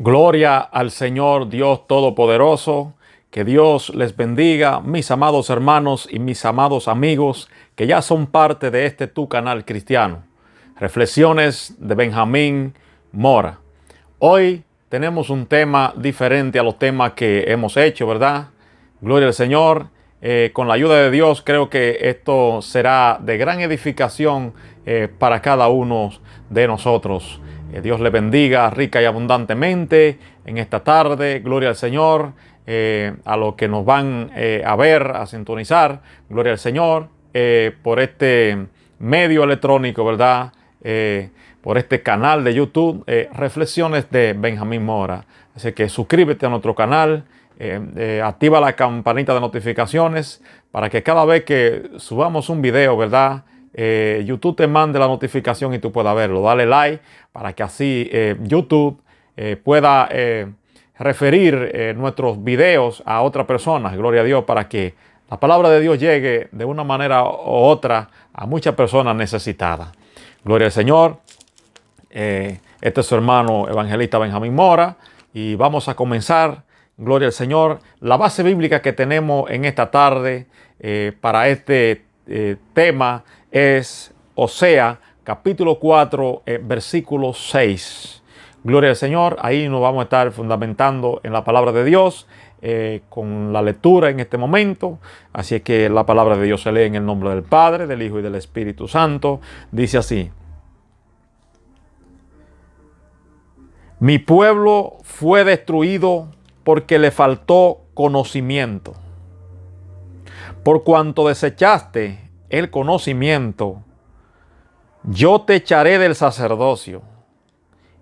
Gloria al Señor Dios Todopoderoso. Que Dios les bendiga, mis amados hermanos y mis amados amigos que ya son parte de este tu canal cristiano. Reflexiones de Benjamín Mora. Hoy tenemos un tema diferente a los temas que hemos hecho, ¿verdad? Gloria al Señor. Con la ayuda de Dios creo que esto será de gran edificación para cada uno de nosotros. Dios le bendiga rica y abundantemente en esta tarde. Gloria al Señor. A los que nos van a ver, a sintonizar, gloria al Señor, por este medio electrónico, ¿verdad? Por este canal de YouTube, Reflexiones de Benjamín Mora. Así que suscríbete a nuestro canal, activa la campanita de notificaciones para que cada vez que subamos un video, ¿verdad? YouTube te mande la notificación y tú puedas verlo. Dale like para que así YouTube pueda referir nuestros videos a otras personas, gloria a Dios, para que la palabra de Dios llegue de una manera u otra a muchas personas necesitadas. Gloria al Señor. Este es su hermano evangelista Benjamín Mora y vamos a comenzar, gloria al Señor, la base bíblica que tenemos en esta tarde para este tema es Osea capítulo 4, versículo 6. Gloria al Señor. Ahí nos vamos a estar fundamentando en la palabra de Dios con la lectura en este momento. Así es que la palabra de Dios se lee en el nombre del Padre, del Hijo y del Espíritu Santo. Dice así: Mi pueblo fue destruido porque le faltó conocimiento. Por cuanto desechaste el conocimiento, yo te echaré del sacerdocio.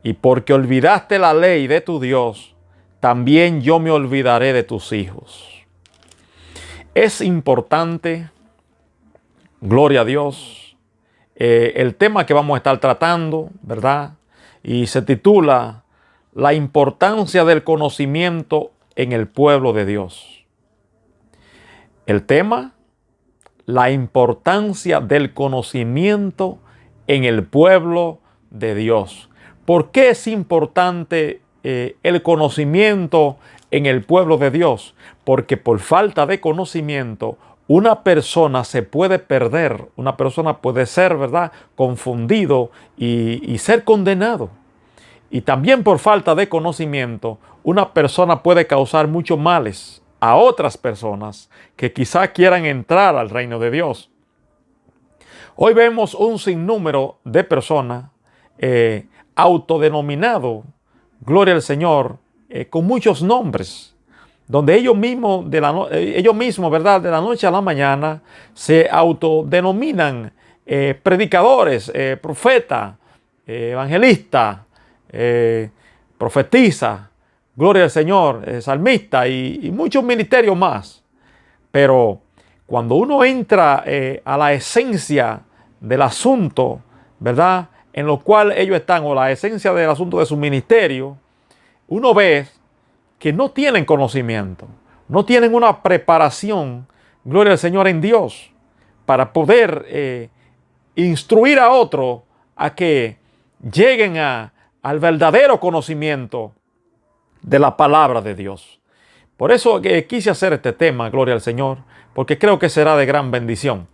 Y porque olvidaste la ley de tu Dios, también yo me olvidaré de tus hijos. Es importante, gloria a Dios, el tema que vamos a estar tratando, ¿verdad? Y se titula La importancia del conocimiento en el pueblo de Dios. El tema, la importancia del conocimiento en el pueblo de Dios. ¿Por qué es importante el conocimiento en el pueblo de Dios? Porque por falta de conocimiento, una persona se puede perder, una persona puede ser, ¿verdad?, confundido y ser condenado. Y también por falta de conocimiento, una persona puede causar muchos males a otras personas que quizá quieran entrar al reino de Dios. Hoy vemos un sinnúmero de personas autodenominado, gloria al Señor, con muchos nombres, donde ellos mismos, ¿verdad?, de la noche a la mañana se autodenominan predicadores, profeta, evangelista, profetisa, gloria al Señor, salmista y muchos ministerios más. Pero cuando uno entra a la esencia del asunto, ¿verdad?, en lo cual ellos están, o la esencia del asunto de su ministerio, uno ve que no tienen conocimiento, no tienen una preparación, gloria al Señor, en Dios, para poder instruir a otro a que lleguen al verdadero conocimiento de la palabra de Dios. Por eso quise hacer este tema, gloria al Señor, porque creo que será de gran bendición.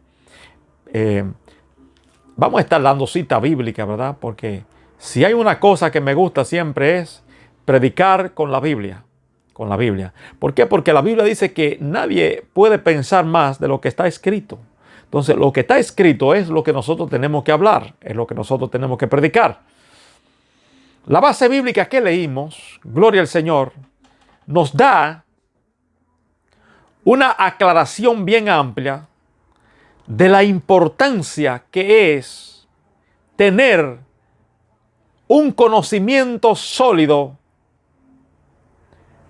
Vamos a estar dando cita bíblica, ¿verdad? Porque si hay una cosa que me gusta siempre es predicar con la Biblia. Con la Biblia. ¿Por qué? Porque la Biblia dice que nadie puede pensar más de lo que está escrito. Entonces, lo que está escrito es lo que nosotros tenemos que hablar, es lo que nosotros tenemos que predicar. La base bíblica que leímos, gloria al Señor, nos da una aclaración bien amplia de la importancia que es tener un conocimiento sólido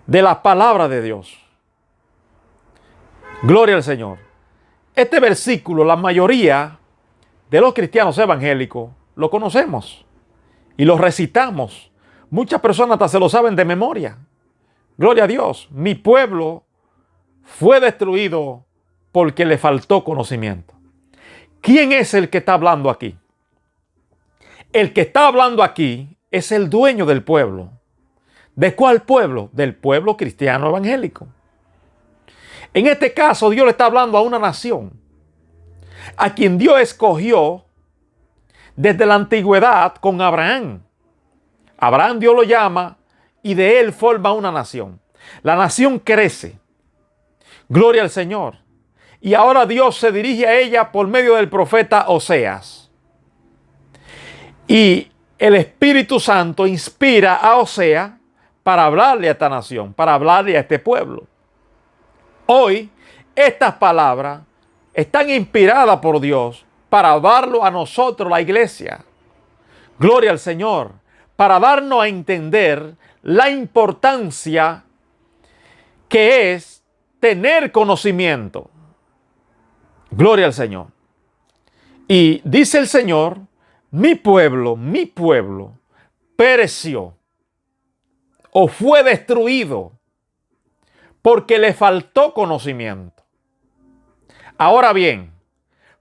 de la palabra de Dios. Gloria al Señor. Este versículo, la mayoría de los cristianos evangélicos lo conocemos y lo recitamos. Muchas personas hasta se lo saben de memoria. Gloria a Dios. Mi pueblo fue destruido porque le faltó conocimiento. ¿Quién es el que está hablando aquí? El que está hablando aquí es el dueño del pueblo. ¿De cuál pueblo? Del pueblo cristiano evangélico. En este caso, Dios le está hablando a una nación a quien Dios escogió desde la antigüedad con Abraham. Abraham Dios lo llama y de él forma una nación. La nación crece. Gloria al Señor. Y ahora Dios se dirige a ella por medio del profeta Oseas. Y el Espíritu Santo inspira a Oseas para hablarle a esta nación, para hablarle a este pueblo. Hoy, estas palabras están inspiradas por Dios para darlo a nosotros, la iglesia. Gloria al Señor. Para darnos a entender la importancia que es tener conocimiento. Gloria al Señor. Y dice el Señor, mi pueblo pereció o fue destruido porque le faltó conocimiento. Ahora bien,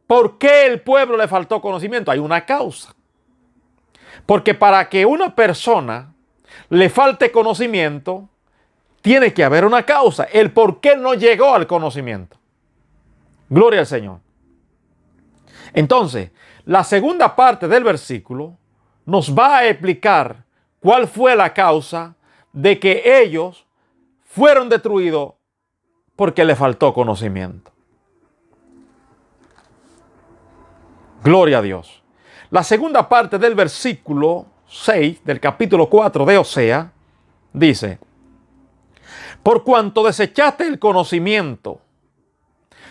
¿por qué el pueblo le faltó conocimiento? Hay una causa. Porque para que una persona le falte conocimiento, tiene que haber una causa. El por qué no llegó al conocimiento. Gloria al Señor. Entonces, la segunda parte del versículo nos va a explicar cuál fue la causa de que ellos fueron destruidos porque le faltó conocimiento. Gloria a Dios. La segunda parte del versículo 6 del capítulo 4 de Oseas dice: por cuanto desechaste el conocimiento.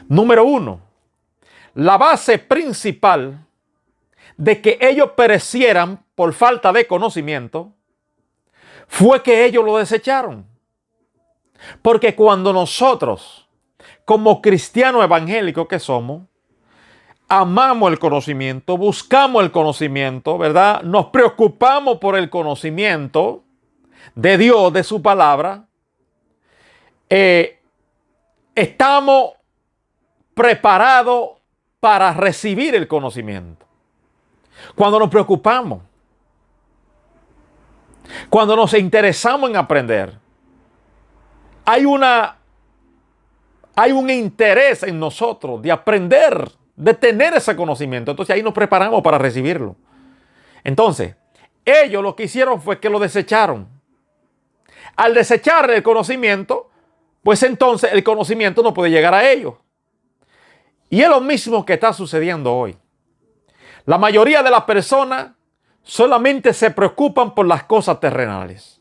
Número 1, la base principal de que ellos perecieran por falta de conocimiento fue que ellos lo desecharon. Porque cuando nosotros, como cristianos evangélicos que somos, amamos el conocimiento, buscamos el conocimiento, ¿verdad? Nos preocupamos por el conocimiento de Dios, de su palabra. Estamos preparados para recibir el conocimiento. Cuando nos preocupamos, cuando nos interesamos en aprender, hay un interés en nosotros de aprender, de tener ese conocimiento. Entonces ahí nos preparamos para recibirlo. Entonces, ellos lo que hicieron fue que lo desecharon. Al desechar el conocimiento, pues entonces el conocimiento no puede llegar a ellos. Y es lo mismo que está sucediendo hoy. La mayoría de las personas solamente se preocupan por las cosas terrenales.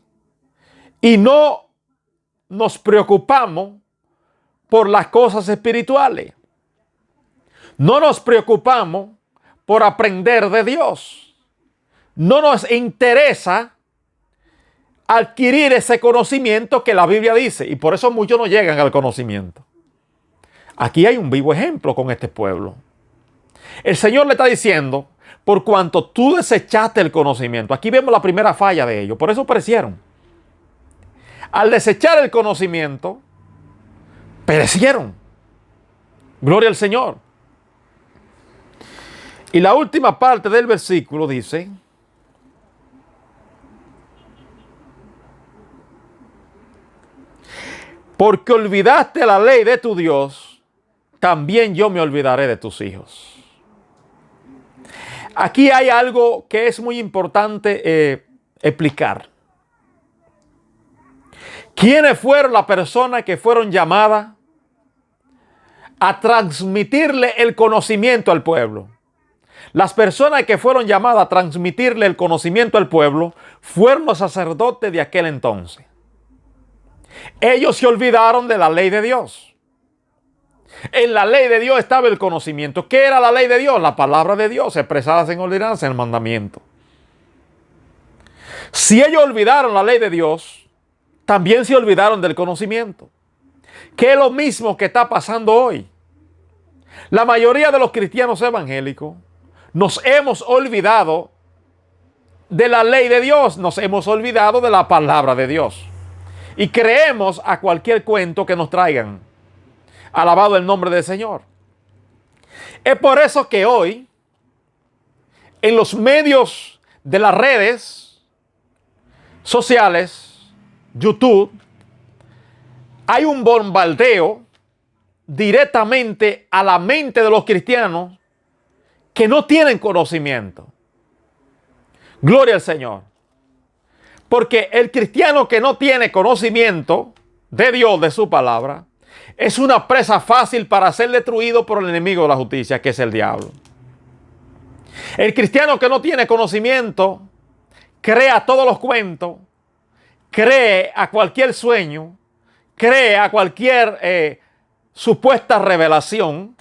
Y no nos preocupamos por las cosas espirituales. No nos preocupamos por aprender de Dios. No nos interesa adquirir ese conocimiento que la Biblia dice. Y por eso muchos no llegan al conocimiento. Aquí hay un vivo ejemplo con este pueblo. El Señor le está diciendo, por cuanto tú desechaste el conocimiento. Aquí vemos la primera falla de ellos. Por eso perecieron. Al desechar el conocimiento, perecieron. Gloria al Señor. Y la última parte del versículo dice: porque olvidaste la ley de tu Dios, también yo me olvidaré de tus hijos. Aquí hay algo que es muy importante explicar. ¿Quiénes fueron las personas que fueron llamadas a transmitirle el conocimiento al pueblo? Las personas que fueron llamadas a transmitirle el conocimiento al pueblo fueron los sacerdotes de aquel entonces. Ellos se olvidaron de la ley de Dios. En la ley de Dios estaba el conocimiento. ¿Qué era la ley de Dios? La palabra de Dios expresada en ordenanza, en el mandamiento. Si ellos olvidaron la ley de Dios, también se olvidaron del conocimiento. Que es lo mismo que está pasando hoy. La mayoría de los cristianos evangélicos nos hemos olvidado de la ley de Dios, nos hemos olvidado de la palabra de Dios. Y creemos a cualquier cuento que nos traigan. Alabado el nombre del Señor. Es por eso que hoy, en los medios de las redes sociales, YouTube, hay un bombardeo directamente a la mente de los cristianos que no tienen conocimiento. Gloria al Señor. Porque el cristiano que no tiene conocimiento de Dios, de su palabra, es una presa fácil para ser destruido por el enemigo de la justicia, que es el diablo. El cristiano que no tiene conocimiento cree a todos los cuentos, cree a cualquier sueño, cree a cualquier supuesta revelación,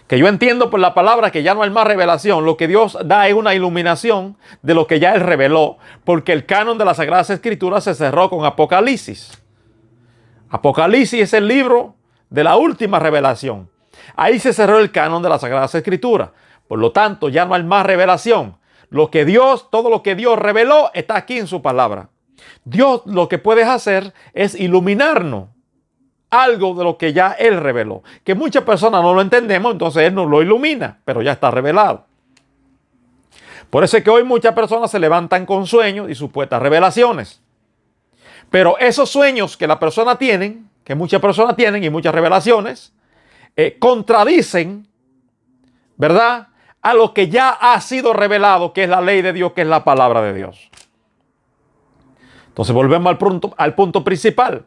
que yo entiendo por la palabra que ya no hay más revelación. Lo que Dios da es una iluminación de lo que ya Él reveló, porque el canon de las Sagradas Escrituras se cerró con Apocalipsis. Apocalipsis es el libro de la última revelación. Ahí se cerró el canon de las Sagradas Escrituras. Por lo tanto, ya no hay más revelación. Todo lo que Dios reveló está aquí en su palabra. Dios lo que puede hacer es iluminarnos algo de lo que ya Él reveló. Que muchas personas no lo entendemos, entonces Él nos lo ilumina, pero ya está revelado. Por eso es que hoy muchas personas se levantan con sueños y supuestas revelaciones. Pero esos sueños que la persona tienen, que muchas personas tienen y muchas revelaciones, contradicen, ¿verdad?, a lo que ya ha sido revelado, que es la ley de Dios, que es la palabra de Dios. Entonces volvemos al punto principal.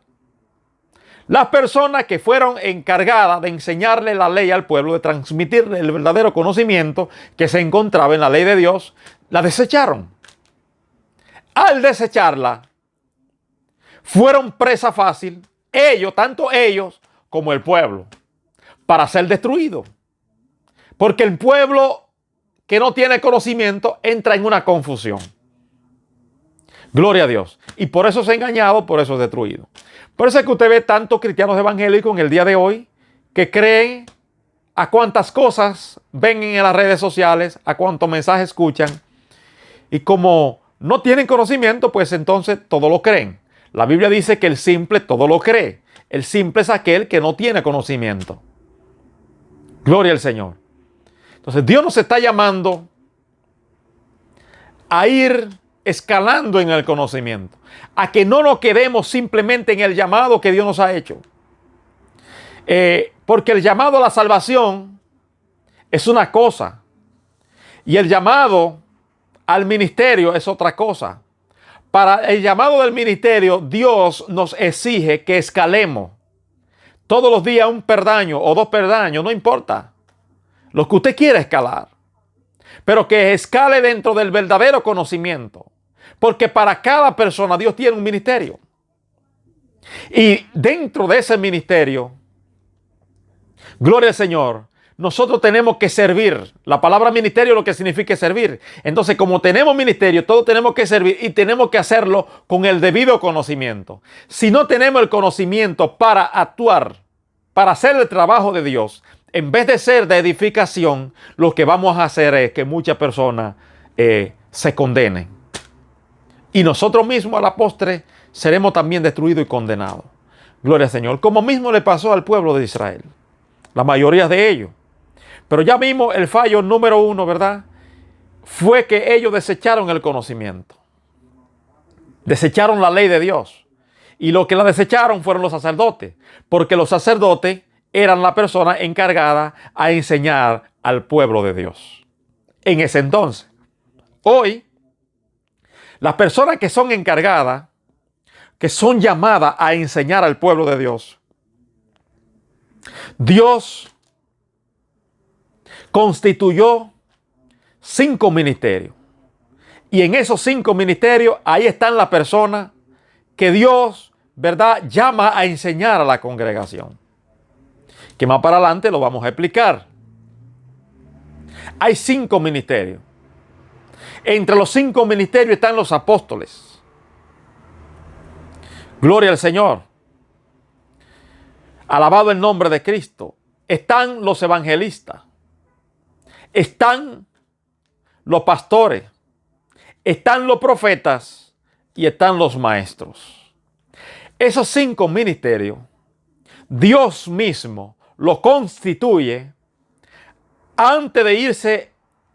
Las personas que fueron encargadas de enseñarle la ley al pueblo, de transmitirle el verdadero conocimiento que se encontraba en la ley de Dios, la desecharon. Al desecharla, fueron presa fácil, tanto ellos como el pueblo, para ser destruidos. Porque el pueblo que no tiene conocimiento entra en una confusión. Gloria a Dios. Y por eso es engañado, por eso es destruido. Por eso es que usted ve tantos cristianos evangélicos en el día de hoy que creen a cuántas cosas ven en las redes sociales, a cuántos mensajes escuchan. Y como no tienen conocimiento, pues entonces todo lo creen. La Biblia dice que el simple todo lo cree. El simple es aquel que no tiene conocimiento. Gloria al Señor. Entonces Dios nos está llamando a ir escalando en el conocimiento, a que no nos quedemos simplemente en el llamado que Dios nos ha hecho. Porque el llamado a la salvación es una cosa y el llamado al ministerio es otra cosa. Para el llamado del ministerio, Dios nos exige que escalemos todos los días un peldaño o 2 peldaños, no importa. Lo que usted quiera escalar, pero que escale dentro del verdadero conocimiento. Porque para cada persona Dios tiene un ministerio. Y dentro de ese ministerio, gloria al Señor, nosotros tenemos que servir. La palabra ministerio lo que significa es servir. Entonces, como tenemos ministerio, todos tenemos que servir y tenemos que hacerlo con el debido conocimiento. Si no tenemos el conocimiento para actuar, para hacer el trabajo de Dios, en vez de ser de edificación, lo que vamos a hacer es que muchas personas se condenen. Y nosotros mismos a la postre seremos también destruidos y condenados. Gloria al Señor. Como mismo le pasó al pueblo de Israel. La mayoría de ellos. Pero ya vimos el fallo número 1, ¿verdad? Fue que ellos desecharon el conocimiento. Desecharon la ley de Dios. Y lo que la desecharon fueron los sacerdotes. Porque los sacerdotes eran la persona encargada a enseñar al pueblo de Dios. En ese entonces. Hoy, las personas que son encargadas, que son llamadas a enseñar al pueblo de Dios, Dios constituyó 5 ministerios. Y en esos 5 ministerios, ahí están las personas que Dios, ¿verdad?, llama a enseñar a la congregación. Que más para adelante lo vamos a explicar. Hay 5 ministerios. Entre los 5 ministerios están los apóstoles. Gloria al Señor. Alabado el nombre de Cristo. Están los evangelistas. Están los pastores. Están los profetas. Y están los maestros. Esos 5 ministerios, Dios mismo los constituye antes de irse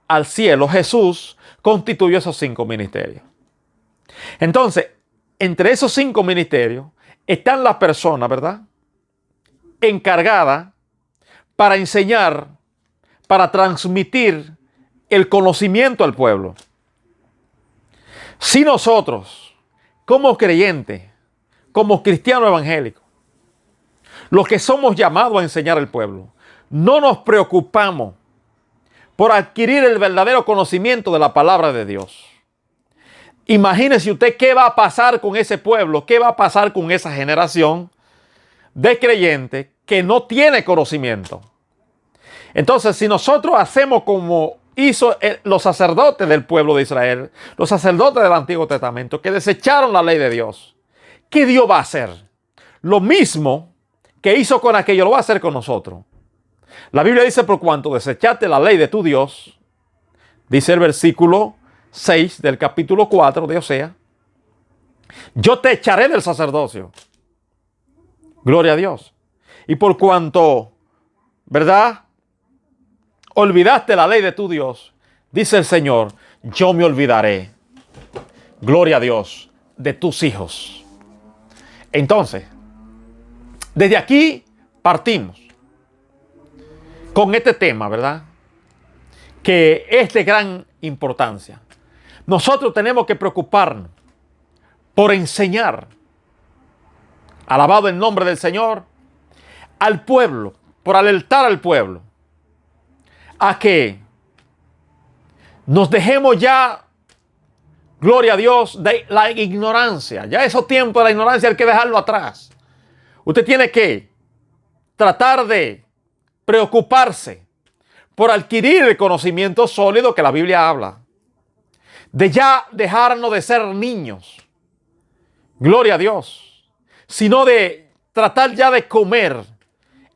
al cielo. Jesús constituyó esos 5 ministerios. Entonces, entre esos 5 ministerios están las personas, ¿verdad?, encargadas para enseñar, para transmitir el conocimiento al pueblo. Si nosotros, como creyentes, como cristianos evangélicos, los que somos llamados a enseñar al pueblo, no nos preocupamos por adquirir el verdadero conocimiento de la palabra de Dios, imagínese usted qué va a pasar con ese pueblo, qué va a pasar con esa generación de creyentes que no tiene conocimiento. Entonces, si nosotros hacemos como hizo los sacerdotes del pueblo de Israel, los sacerdotes del Antiguo Testamento, que desecharon la ley de Dios, ¿qué Dios va a hacer? Lo mismo que hizo con aquello, lo va a hacer con nosotros. La Biblia dice, por cuanto desechaste la ley de tu Dios, dice el versículo 6 del capítulo 4 de Osea, yo te echaré del sacerdocio. Gloria a Dios. Y por cuanto, ¿verdad?, olvidaste la ley de tu Dios, dice el Señor, yo me olvidaré, gloria a Dios, de tus hijos. Entonces, desde aquí partimos con este tema, ¿verdad?, que es de gran importancia. Nosotros tenemos que preocuparnos por enseñar, alabado el nombre del Señor, al pueblo, por alertar al pueblo a que nos dejemos ya, gloria a Dios, de la ignorancia. Ya esos tiempos de la ignorancia hay que dejarlo atrás. Usted tiene que tratar de preocuparse por adquirir el conocimiento sólido que la Biblia habla. De ya dejarnos de ser niños, gloria a Dios, sino de tratar ya de comer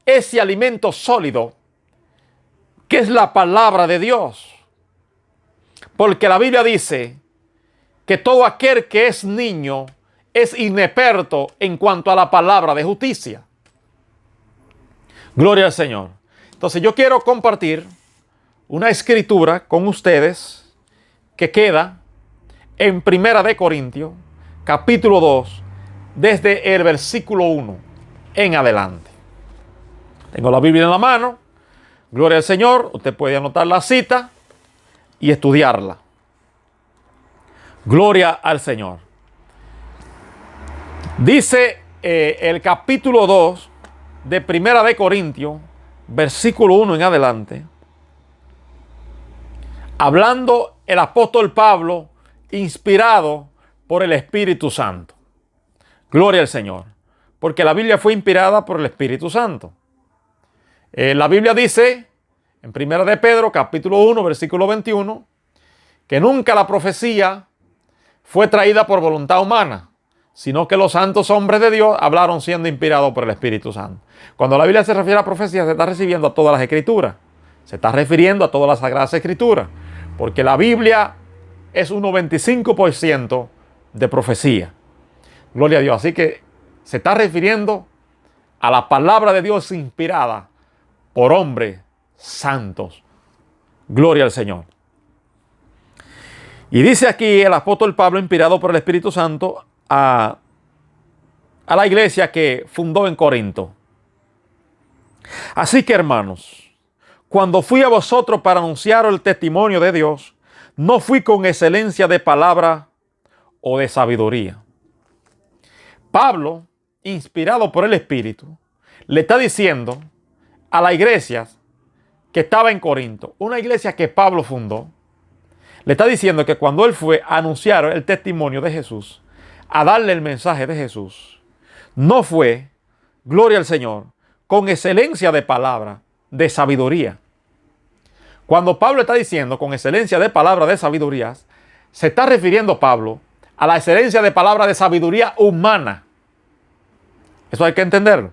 ese alimento sólido que es la palabra de Dios. Porque la Biblia dice que todo aquel que es niño es inexperto en cuanto a la palabra de justicia. Gloria al Señor. Entonces yo quiero compartir una escritura con ustedes que queda en Primera de Corintios, capítulo 2, desde el versículo 1 en adelante. Tengo la Biblia en la mano. Gloria al Señor. Usted puede anotar la cita y estudiarla. Gloria al Señor. Dice el capítulo 2 de Primera de Corintios, versículo 1 en adelante, hablando el apóstol Pablo, inspirado por el Espíritu Santo. Gloria al Señor. Porque la Biblia fue inspirada por el Espíritu Santo. La Biblia dice, en Primera de Pedro, capítulo 1, versículo 21, que nunca la profecía fue traída por voluntad humana, sino que los santos hombres de Dios hablaron siendo inspirados por el Espíritu Santo. Cuando la Biblia se refiere a profecía, se está refiriendo a todas las escrituras. Se está refiriendo a todas las sagradas escrituras. Porque la Biblia es un 95% de profecía. Gloria a Dios. Así que se está refiriendo a la palabra de Dios inspirada por hombres santos. Gloria al Señor. Y dice aquí el apóstol Pablo, inspirado por el Espíritu Santo, a la iglesia que fundó en Corinto. Así que, hermanos, cuando fui a vosotros para anunciar el testimonio de Dios, no fui con excelencia de palabra o de sabiduría. Pablo, inspirado por el Espíritu, le está diciendo a la iglesia que estaba en Corinto, una iglesia que Pablo fundó, le está diciendo que cuando él fue a anunciar el testimonio de Jesús, a darle el mensaje de Jesús, no fue, gloria al Señor, con excelencia de palabra, de sabiduría. Cuando Pablo está diciendo con excelencia de palabra, de sabiduría, se está refiriendo Pablo a la excelencia de palabra de sabiduría humana. Eso hay que entenderlo.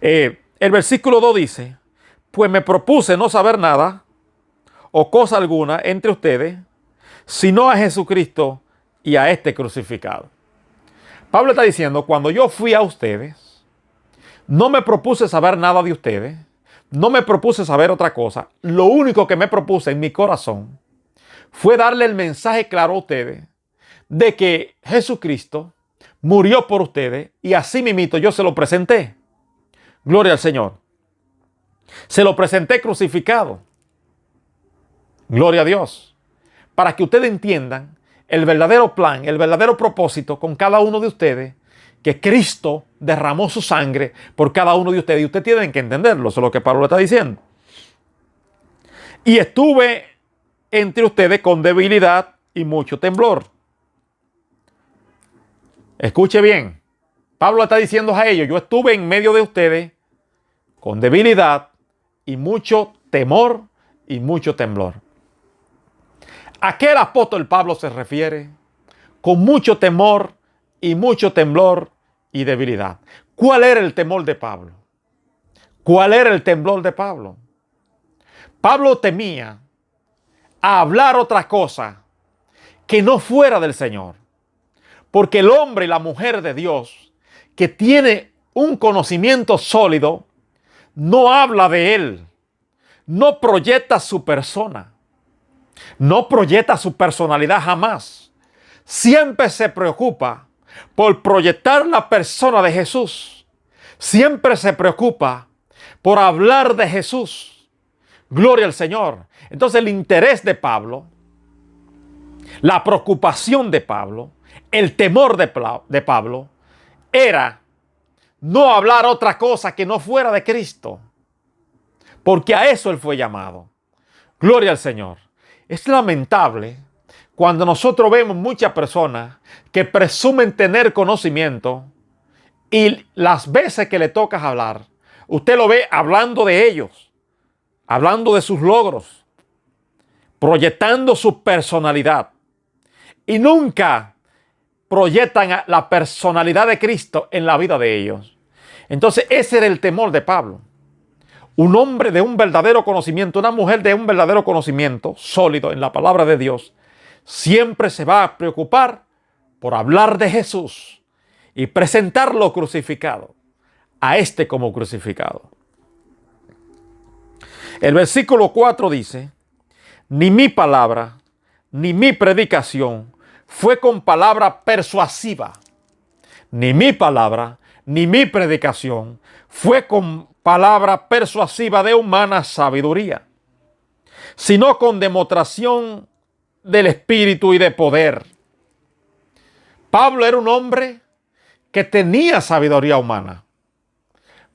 El versículo 2 dice, pues me propuse no saber nada o cosa alguna entre ustedes, sino a Jesucristo y a este crucificado. Pablo está diciendo, cuando yo fui a ustedes, no me propuse saber nada de ustedes, no me propuse saber otra cosa. Lo único que me propuse en mi corazón fue darle el mensaje claro a ustedes de que Jesucristo murió por ustedes y así mismito yo se lo presenté. Gloria al Señor. Se lo presenté crucificado. Gloria a Dios. Para que ustedes entiendan el verdadero plan, el verdadero propósito con cada uno de ustedes, que Cristo derramó su sangre por cada uno de ustedes. Y ustedes tienen que entenderlo, eso es lo que Pablo le está diciendo. Y estuve entre ustedes con debilidad y mucho temblor. Escuche bien. Pablo está diciendo a ellos, yo estuve en medio de ustedes con debilidad y mucho temor y mucho temblor. ¿A qué el apóstol Pablo se refiere? Con mucho temor y mucho temblor y debilidad. ¿Cuál era el temor de Pablo? ¿Cuál era el temblor de Pablo? Pablo temía a hablar otra cosa que no fuera del Señor. Porque el hombre y la mujer de Dios que tiene un conocimiento sólido no habla de Él, no proyecta su persona, no proyecta su personalidad jamás. Siempre se preocupa por proyectar la persona de Jesús. Siempre se preocupa por hablar de Jesús. Gloria al Señor. Entonces el interés de Pablo, la preocupación de Pablo, el temor de Pablo era no hablar otra cosa que no fuera de Cristo. Porque a eso él fue llamado. Gloria al Señor. Es lamentable cuando nosotros vemos muchas personas que presumen tener conocimiento y las veces que le toca hablar, usted lo ve hablando de ellos, hablando de sus logros, proyectando su personalidad y nunca proyectan la personalidad de Cristo en la vida de ellos. Entonces ese era el temor de Pablo. Un hombre de un verdadero conocimiento, una mujer de un verdadero conocimiento sólido en la palabra de Dios, siempre se va a preocupar por hablar de Jesús y presentarlo crucificado, a este como crucificado. El versículo 4 dice, ni mi palabra, ni mi predicación fue con palabra persuasiva. Ni mi palabra, ni mi predicación fue con palabra persuasiva de humana sabiduría, sino con demostración del Espíritu y de poder. Pablo era un hombre que tenía sabiduría humana.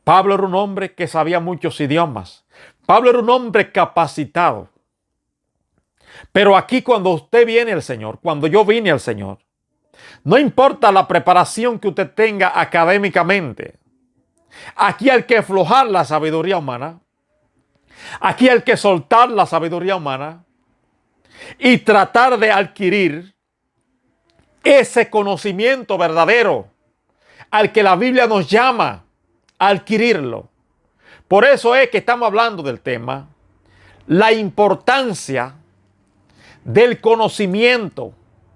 Pablo era un hombre que sabía muchos idiomas. Pablo era un hombre capacitado. Pero aquí cuando usted viene al Señor, cuando yo vine al Señor, no importa la preparación que usted tenga académicamente. Aquí hay que aflojar la sabiduría humana. Aquí hay que soltar la sabiduría humana y tratar de adquirir ese conocimiento verdadero al que la Biblia nos llama a adquirirlo. Por eso es que estamos hablando del tema, la importancia del conocimiento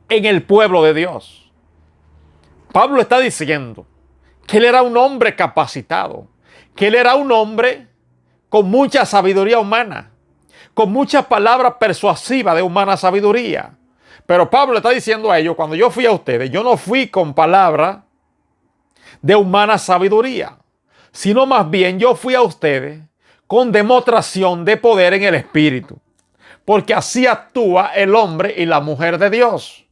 en el pueblo de Dios. Pablo está diciendo que él era un hombre capacitado, que él era un hombre con mucha sabiduría humana, con muchas palabras persuasivas de humana sabiduría. Pero Pablo está diciendo a ellos, cuando yo fui a ustedes, yo no fui con palabras de humana sabiduría, sino más bien yo fui a ustedes con demostración de poder en el Espíritu. Porque así actúa el hombre y la mujer de Dios,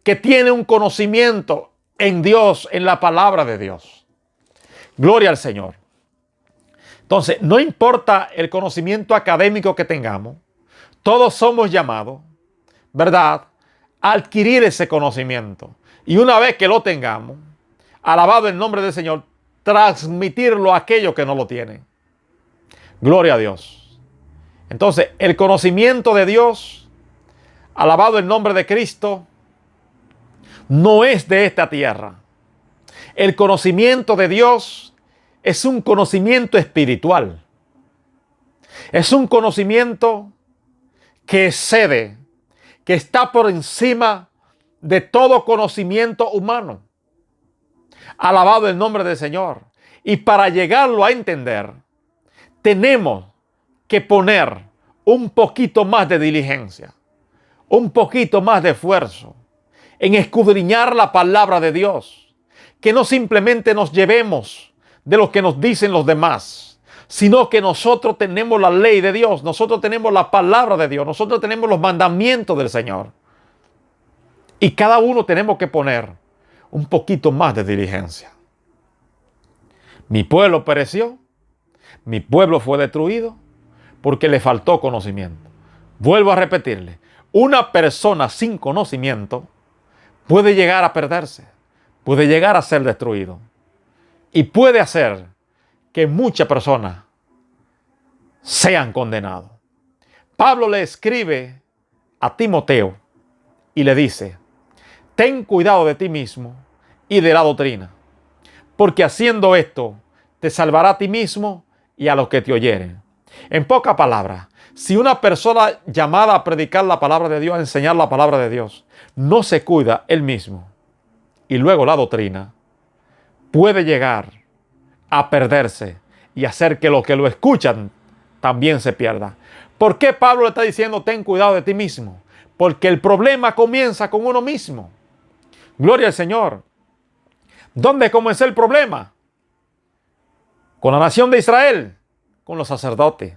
que tiene un conocimiento en Dios, en la palabra de Dios. Gloria al Señor. Entonces, no importa el conocimiento académico que tengamos, todos somos llamados, ¿verdad?, a adquirir ese conocimiento. Y una vez que lo tengamos, alabado el nombre del Señor, transmitirlo a aquellos que no lo tienen. Gloria a Dios. Entonces, el conocimiento de Dios, alabado el nombre de Cristo, no es de esta tierra. El conocimiento de Dios es un conocimiento espiritual. Es un conocimiento que excede, que está por encima de todo conocimiento humano. Alabado el nombre del Señor. Y para llegarlo a entender, tenemos que poner un poquito más de diligencia, un poquito más de esfuerzo en escudriñar la palabra de Dios. Que no simplemente nos llevemos de lo que nos dicen los demás, sino que nosotros tenemos la ley de Dios, nosotros tenemos la palabra de Dios, nosotros tenemos los mandamientos del Señor. Y cada uno tenemos que poner un poquito más de diligencia. Mi pueblo pereció, mi pueblo fue destruido porque le faltó conocimiento. Vuelvo a repetirle, una persona sin conocimiento puede llegar a perderse, puede llegar a ser destruido y puede hacer que muchas personas sean condenados. Pablo le escribe a Timoteo y le dice: ten cuidado de ti mismo y de la doctrina, porque haciendo esto te salvará a ti mismo y a los que te oyeren. En pocas palabras, si una persona llamada a predicar la palabra de Dios, a enseñar la palabra de Dios, no se cuida él mismo y luego la doctrina, puede llegar a perderse y hacer que los que lo escuchan también se pierdan. ¿Por qué Pablo le está diciendo ten cuidado de ti mismo? Porque el problema comienza con uno mismo. Gloria al Señor. ¿Dónde comenzó el problema? Con la nación de Israel, con los sacerdotes.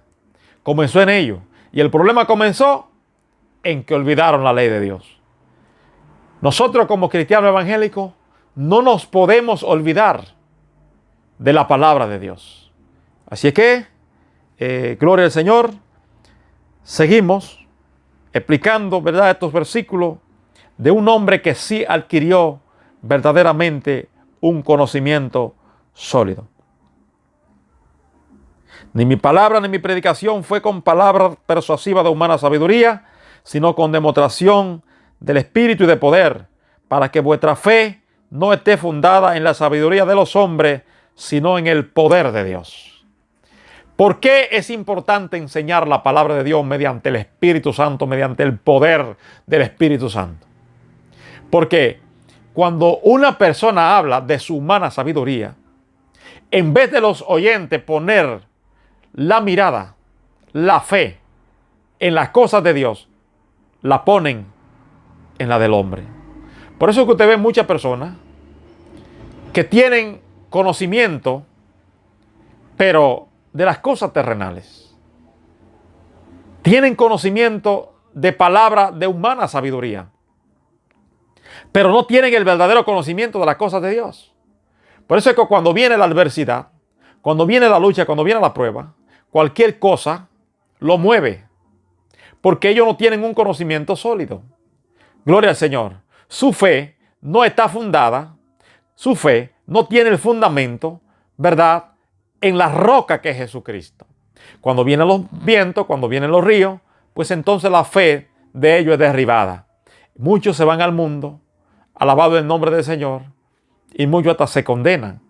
Comenzó en ellos. Y el problema comenzó en que olvidaron la ley de Dios. Nosotros como cristianos evangélicos no nos podemos olvidar de la palabra de Dios. Así es que, gloria al Señor, seguimos explicando, ¿verdad?, estos versículos de un hombre que sí adquirió verdaderamente un conocimiento sólido. Ni mi palabra ni mi predicación fue con palabras persuasivas de humana sabiduría, sino con demostración del Espíritu y de poder, para que vuestra fe no esté fundada en la sabiduría de los hombres, sino en el poder de Dios. ¿Por qué es importante enseñar la palabra de Dios mediante el Espíritu Santo, mediante el poder del Espíritu Santo? Porque cuando una persona habla de su humana sabiduría, en vez de los oyentes poner la mirada, la fe en las cosas de Dios, la ponen en la del hombre. Por eso es que usted ve muchas personas que tienen conocimiento, pero de las cosas terrenales. Tienen conocimiento de palabra de humana sabiduría, pero no tienen el verdadero conocimiento de las cosas de Dios. Por eso es que cuando viene la adversidad, cuando viene la lucha, cuando viene la prueba, cualquier cosa lo mueve, porque ellos no tienen un conocimiento sólido. Gloria al Señor. Su fe no está fundada, su fe no tiene el fundamento, ¿verdad?, en la roca que es Jesucristo. Cuando vienen los vientos, cuando vienen los ríos, pues entonces la fe de ellos es derribada. Muchos se van al mundo, alabado el nombre del Señor, y muchos hasta se condenan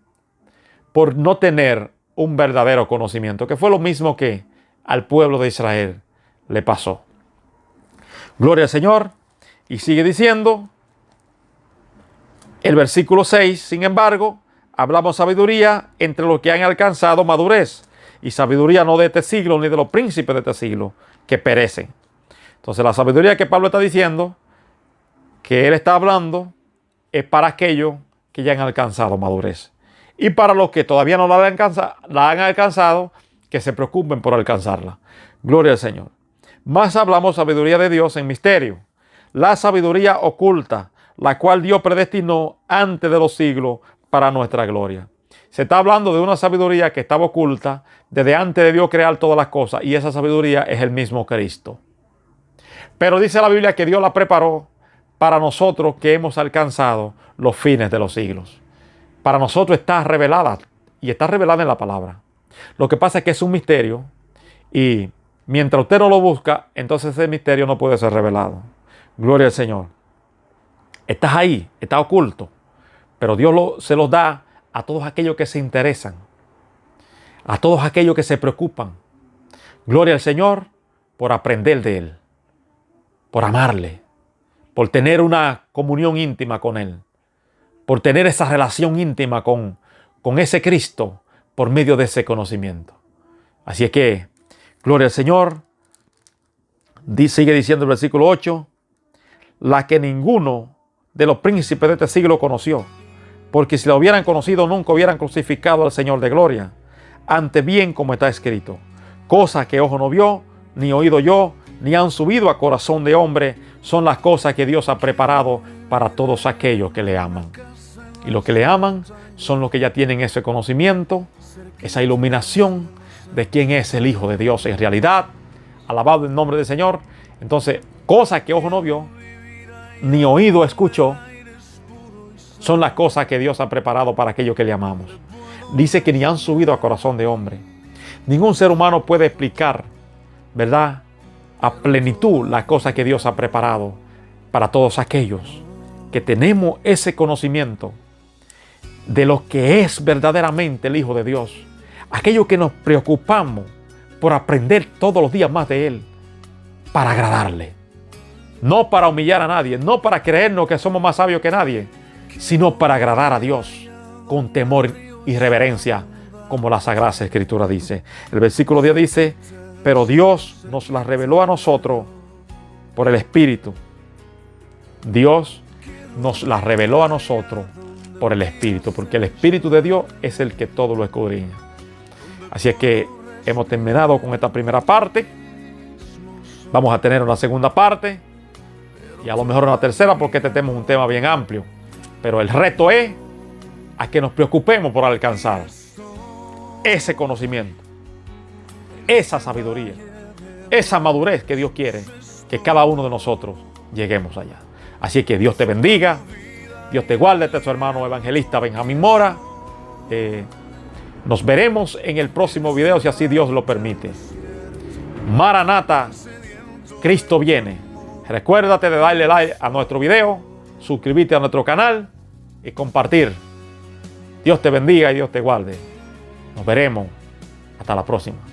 por no tener un verdadero conocimiento, que fue lo mismo que al pueblo de Israel le pasó. Gloria al Señor. Y sigue diciendo el versículo 6, sin embargo, hablamos sabiduría entre los que han alcanzado madurez, y sabiduría no de este siglo ni de los príncipes de este siglo que perecen. Entonces la sabiduría que Pablo está diciendo, que él está hablando, es para aquellos que ya han alcanzado madurez. Y para los que todavía no la han alcanzado, que se preocupen por alcanzarla. Gloria al Señor. Más hablamos sabiduría de Dios en misterio, la sabiduría oculta, la cual Dios predestinó antes de los siglos para nuestra gloria. Se está hablando de una sabiduría que estaba oculta desde antes de Dios crear todas las cosas, y esa sabiduría es el mismo Cristo. Pero dice la Biblia que Dios la preparó para nosotros que hemos alcanzado los fines de los siglos. Para nosotros está revelada, y está revelada en la palabra. Lo que pasa es que es un misterio, y mientras usted no lo busca, entonces ese misterio no puede ser revelado. Gloria al Señor. Estás ahí, está oculto, pero Dios se los da a todos aquellos que se interesan, a todos aquellos que se preocupan. Gloria al Señor por aprender de Él, por amarle, por tener una comunión íntima con Él, por tener esa relación íntima con ese Cristo por medio de ese conocimiento. Así es que, gloria al Señor. Sigue diciendo el versículo 8, la que ninguno de los príncipes de este siglo conoció, porque si lo hubieran conocido nunca hubieran crucificado al Señor de gloria. Antes bien, como está escrito, cosas que ojo no vio, ni oído yo, ni han subido a corazón de hombre, son las cosas que Dios ha preparado para todos aquellos que le aman. Y los que le aman son los que ya tienen ese conocimiento, esa iluminación de quién es el Hijo de Dios en realidad. Alabado el nombre del Señor. Entonces, cosas que ojo no vio, ni oído escuchó, son las cosas que Dios ha preparado para aquellos que le amamos. Dice que ni han subido a corazón de hombre. Ningún ser humano puede explicar, ¿verdad?, a plenitud las cosas que Dios ha preparado para todos aquellos que tenemos ese conocimiento de lo que es verdaderamente el Hijo de Dios. Aquellos que nos preocupamos por aprender todos los días más de Él para agradarle. No para humillar a nadie, no para creernos que somos más sabios que nadie, sino para agradar a Dios con temor y reverencia, como la Sagrada Escritura dice. El versículo 10 dice, pero Dios nos la reveló a nosotros por el Espíritu. Dios nos la reveló a nosotros por el Espíritu, porque el Espíritu de Dios es el que todo lo escudriña. Así es que hemos terminado con esta primera parte. Vamos a tener una segunda parte y a lo mejor una tercera, porque este tema es un tema bien amplio. Pero el reto es a que nos preocupemos por alcanzar ese conocimiento, esa sabiduría, esa madurez que Dios quiere que cada uno de nosotros lleguemos allá. Así que Dios te bendiga, Dios te guarde. Este es su hermano evangelista Benjamín Mora. Nos veremos en el próximo video, si así Dios lo permite. Maranata, Cristo viene. Recuérdate de darle like a nuestro video, suscribirte a nuestro canal y compartir. Dios te bendiga y Dios te guarde. Nos veremos. Hasta la próxima.